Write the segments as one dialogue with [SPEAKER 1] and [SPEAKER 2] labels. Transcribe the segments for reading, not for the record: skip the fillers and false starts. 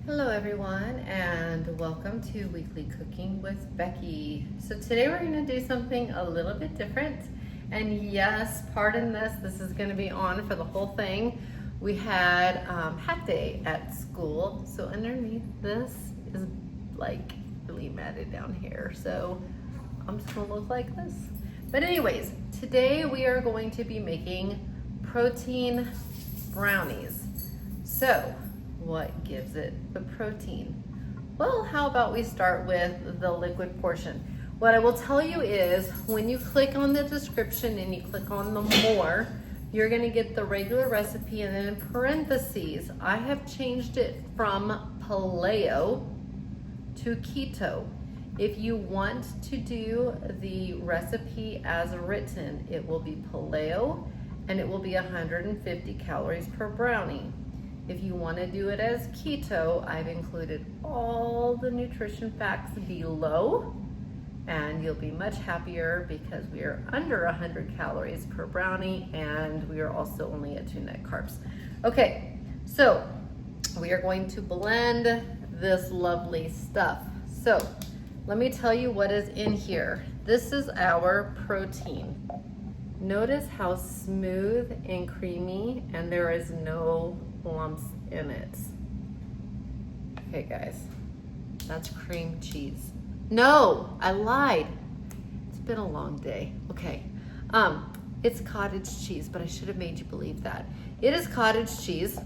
[SPEAKER 1] Hello everyone, and welcome to Weekly Cooking with Becky. So today we're going to do something a little bit different, and yes, pardon this is going to be on for the whole thing. We had hat day at school, so underneath this is like really matted down here, so I'm just going to look like this. But anyways, today we are going to be making protein brownies. So what gives it the protein? Well, how about we start with the liquid portion? What I will tell you is when you click on the description and you click on the more, you're gonna get the regular recipe, and then in parentheses, I have changed it from paleo to keto. If you want to do the recipe as written, it will be paleo and it will be 150 calories per brownie. If you want to do it as keto, I've included all the nutrition facts below, and you'll be much happier because we are under 100 calories per brownie, and we are also only at 2 net carbs. Okay, so we are going to blend this lovely stuff. So let me tell you what is in here. This is our protein. Notice how smooth and creamy, and there is no lumps in it. Okay guys, that's cream cheese. No, I lied. It's been a long day. Okay, it's cottage cheese, but I should have made you believe that. It is cottage cheese.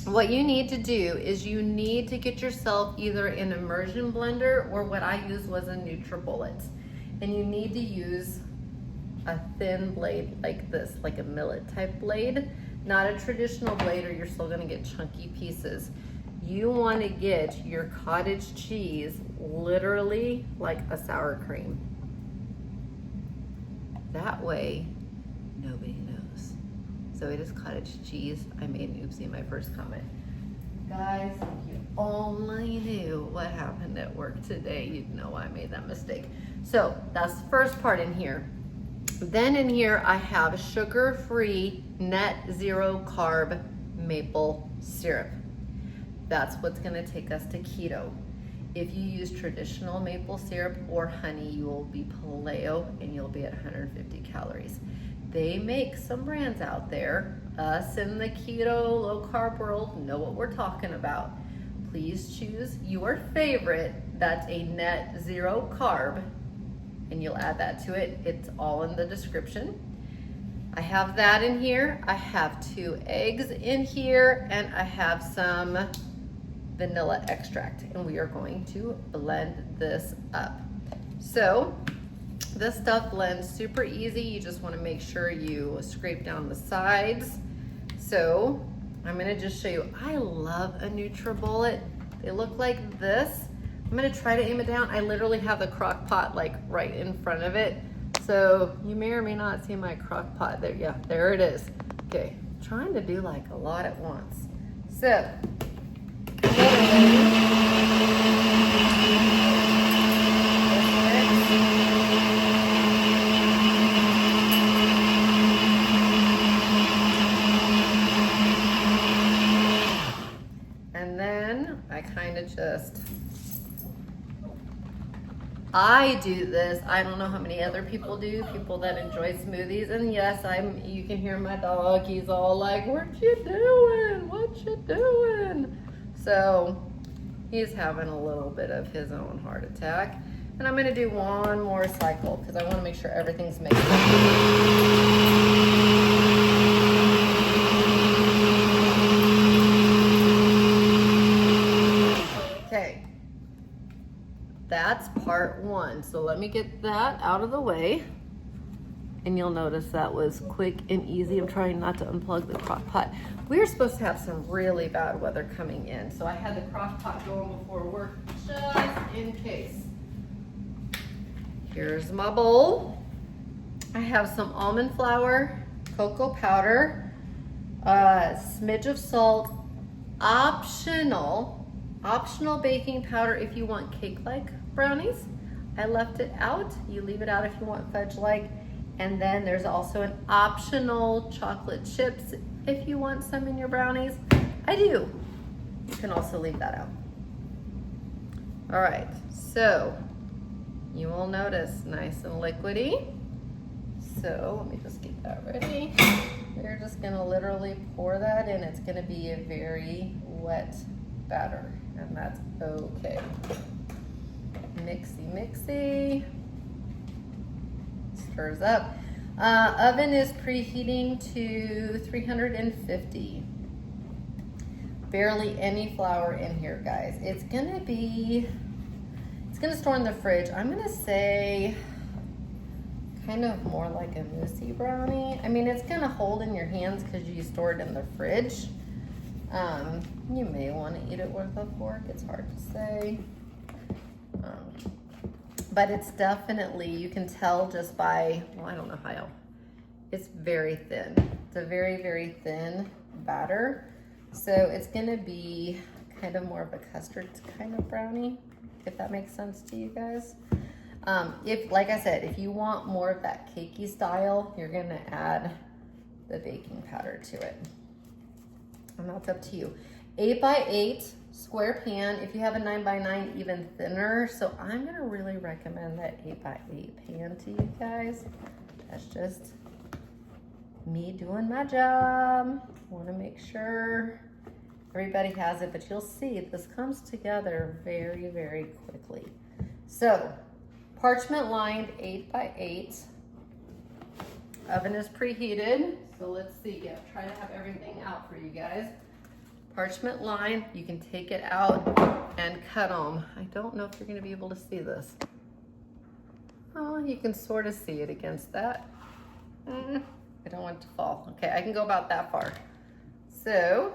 [SPEAKER 1] What you need to do is you need to get yourself either an immersion blender, or what I used was a NutriBullet, and you need to use a thin blade like this, like a millet type blade, not a traditional blade, or you're still gonna get chunky pieces. You wanna get your cottage cheese literally like a sour cream. That way, nobody knows. So it is cottage cheese. I made an oopsie in my first comment. Guys, if you only knew what happened at work today, you'd know I made that mistake. So that's the first part in here. Then in here I have sugar-free, net zero carb maple syrup. That's what's gonna take us to keto. If you use traditional maple syrup or honey, you will be paleo and you'll be at 150 calories. They make some brands out there. Us in the keto, low carb world know what we're talking about. Please choose your favorite that's a net zero carb, and you'll add that to it. It's all in the description. I have that in here. I have 2 eggs in here, and I have some vanilla extract, and we are going to blend this up. So this stuff blends super easy. You just want to make sure you scrape down the sides. So I'm gonna just show you. I love a NutriBullet. They look like this. I'm gonna try to aim it down. I literally have the crock pot like right in front of it. So you may or may not see my crock pot there. Yeah, there it is. Okay, trying to do like a lot at once. So, and then I kind of just, I do this. I don't know how many other people do, people that enjoy smoothies. And yes, you can hear my dog. He's all like, what you doing? What you doing? So he's having a little bit of his own heart attack. And I'm gonna do one more cycle because I wanna make sure everything's mixed up. That's part 1. So let me get that out of the way. And you'll notice that was quick and easy. I'm trying not to unplug the crock pot. We were supposed to have some really bad weather coming in, so I had the crock pot going before work just in case. Here's my bowl. I have some almond flour, cocoa powder, a smidge of salt, optional baking powder if you want cake-like brownies. I left it out. You leave it out if you want fudge-like. And then there's also an optional chocolate chips if you want some in your brownies. I do. You can also leave that out. All right, so you will notice nice and liquidy. So let me just get that ready. We're just gonna literally pour that in. It's gonna be a very wet batter, and that's okay. Mixy, mixy. Stirs up. Oven is preheating to 350. Barely any flour in here, guys. It's gonna store in the fridge. I'm gonna say kind of more like a moussey brownie. I mean, it's gonna hold in your hands because you store it in the fridge. You may want to eat it with a fork. It's hard to say. But it's definitely, you can tell just by, well, I don't know how. It's very thin. It's a very, very thin batter. So it's gonna be kind of more of a custard kind of brownie, if that makes sense to you guys. If, like I said, if you want more of that cakey style, you're gonna add the baking powder to it. And that's up to you. 8x8 square pan. If you have a 9x9, even thinner. So I'm gonna really recommend that 8x8 pan to you guys. That's just me doing my job. Wanna make sure everybody has it, but you'll see this comes together very, very quickly. So, parchment lined 8x8. Oven is preheated. So let's see, try to have everything out for you guys. Parchment line, you can take it out and cut them. I don't know if you're gonna be able to see this. Oh, you can sort of see it against that. I don't want it to fall. Okay, I can go about that far. So,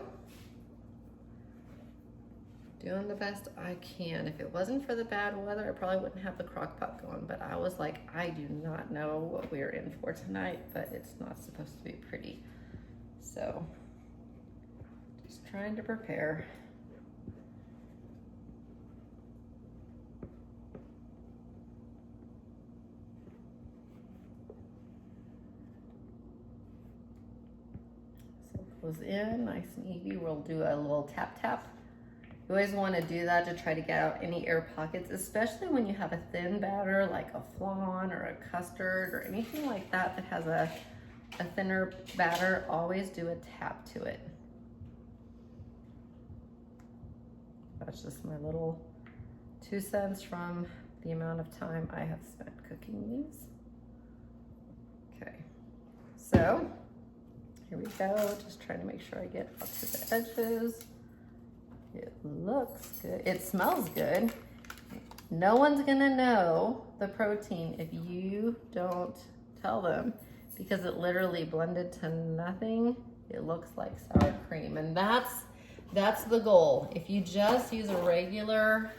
[SPEAKER 1] doing the best I can. If it wasn't for the bad weather, I probably wouldn't have the crock pot going, but I was like, I do not know what we're in for tonight, but it's not supposed to be pretty. So, just trying to prepare. So it goes in nice and easy. We'll do a little tap tap. You always want to do that to try to get out any air pockets, especially when you have a thin batter like a flan or a custard or anything like that that has a thinner batter. Always do a tap to it. That's just my little 2 cents from the amount of time I have spent cooking these. Okay, so here we go. Just trying to make sure I get up to the edges. It looks good. It smells good. No one's gonna know the protein if you don't tell them, because it literally blended to nothing. It looks like sour cream, and that's the goal. If you just use a regular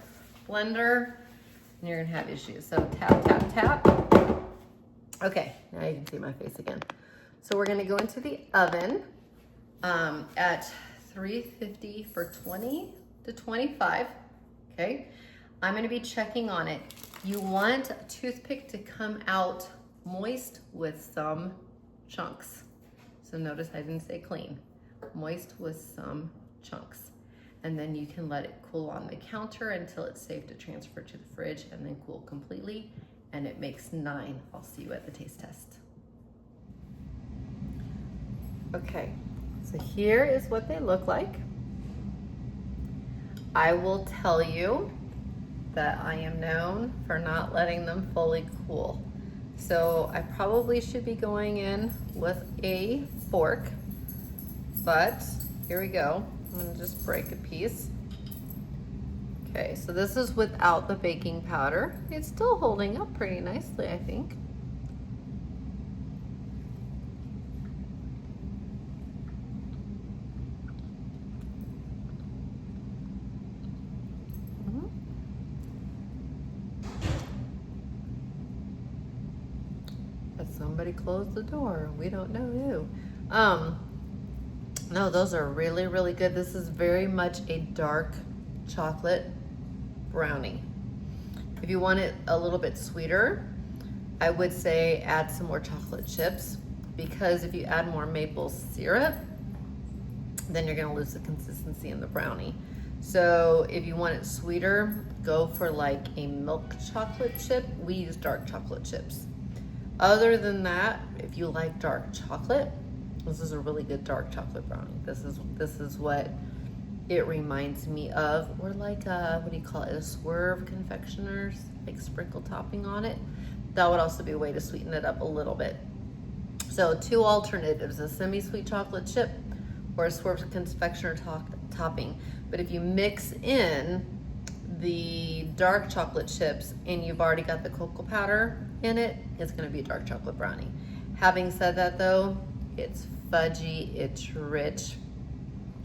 [SPEAKER 1] blender, then you're gonna have issues. So tap, tap, tap. Okay, now you can see my face again. So we're gonna go into the oven at 350 for 20 to 25, okay? I'm gonna be checking on it. You want a toothpick to come out moist with some chunks. So notice I didn't say clean. Moist with some chunks. And then you can let it cool on the counter until it's safe to transfer to the fridge, and then cool completely. And it makes 9. I'll see you at the taste test. Okay. So here is what they look like. I will tell you that I am known for not letting them fully cool. So I probably should be going in with a fork, but here we go. I'm gonna just break a piece. Okay, so this is without the baking powder. It's still holding up pretty nicely, I think. Somebody closed the door. We don't know who. No, those are really, really good. This is very much a dark chocolate brownie. If you want it a little bit sweeter, I would say add some more chocolate chips, because if you add more maple syrup, then you're gonna lose the consistency in the brownie. So if you want it sweeter, go for like a milk chocolate chip. We use dark chocolate chips. Other than that, if you like dark chocolate, this is a really good dark chocolate brownie. This is what it reminds me of. Or like what do you call it? A swerve confectioners, like sprinkle topping on it. That would also be a way to sweeten it up a little bit. So 2 alternatives, a semi-sweet chocolate chip or a swerve confectioner topping. But if you mix in the dark chocolate chips and you've already got the cocoa powder in it, it's gonna be a dark chocolate brownie. Having said that though, it's fudgy, it's rich,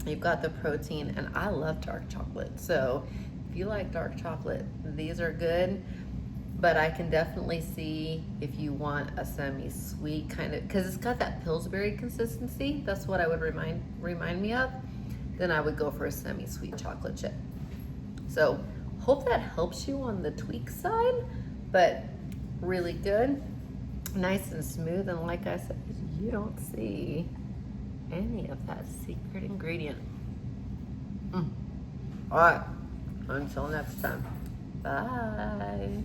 [SPEAKER 1] you've got the protein, and I love dark chocolate. So if you like dark chocolate, these are good. But I can definitely see if you want a semi-sweet kind of, because it's got that Pillsbury consistency, that's what I would remind me of, then I would go for a semi-sweet chocolate chip. So hope that helps you on the tweak side, but really good, nice and smooth, and like I said, you don't see any of that secret ingredient. All right, until next time, bye.